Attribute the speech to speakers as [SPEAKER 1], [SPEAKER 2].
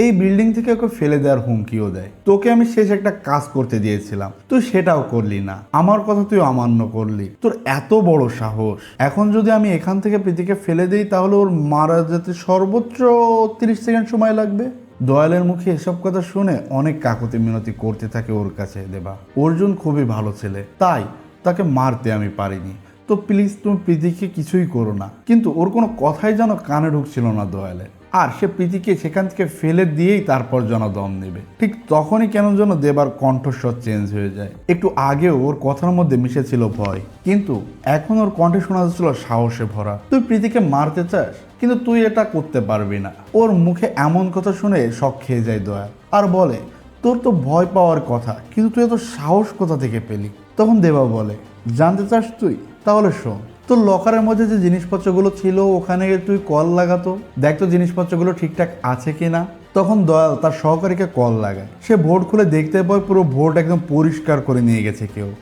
[SPEAKER 1] এই বিল্ডিং থেকে ওকে ফেলে দেওয়ার হুমকিও দেয়। তোকে আমি শেষ একটা কাজ করতে দিয়েছিলাম, তুই সেটাও করলি না, আমার কথা তুই অমান্য করলি। তোর এত বড় সাহস! এখন যদি আমি এখান থেকে প্রীতিকে ফেলে দিই তাহলে ওর মারা যেতে সর্বোচ্চ 30 সেকেন্ড সময় লাগবে। দয়ালের মুখে এসব কথা শুনে অনেক কাকুতি মিনতি করতে থাকে ওর কাছে দেবা। অর্জুন খুবই ভালো ছেলে, তাই তাকে মারতে আমি পারিনি। তো প্লিজ তুমি প্রীতিকে কিছুই করো না। কিন্তু ওর কোনো কথাই যেন কানে ঢুকছিল না দয়ালের। আর সে প্রীতিকে সেখান থেকে ফেলে দিয়েই তারপর যেন দম নেবে, ঠিক তখনই কেন যেন দেবার কণ্ঠস্বর চেঞ্জ হয়ে যায়। একটু আগেও ওর কথার মধ্যে মিশেছিল ভয়, কিন্তু এখন ওর কণ্ঠে শোনা যাচ্ছিল সাহসে ভরা। তুই প্রীতিকে মারতে চাস, কিন্তু তুই এটা করতে পারবি না। ওর মুখে এমন কথা শুনে শক খেয়ে যায় দয়াল, আর বলে, তোর তো ভয় পাওয়ার কথা, কিন্তু তুই এত সাহস কোথা থেকে পেলি? তখন দেবা বলে, জানতে চাস তুই? তাহলে শোন, তোর লকারের মধ্যে যে জিনিসপত্রগুলো ছিল ওখানে গিয়ে তুই কল লাগাতো, দেখ তো জিনিসপত্রগুলো ঠিকঠাক আছে কিনা। তখন দয়াল তার সহকারীকে কল লাগায়। সে বোর্ড খুলে দেখতে পায় পুরো বোর্ড একদম পরিষ্কার করে নিয়ে গেছে কেউ।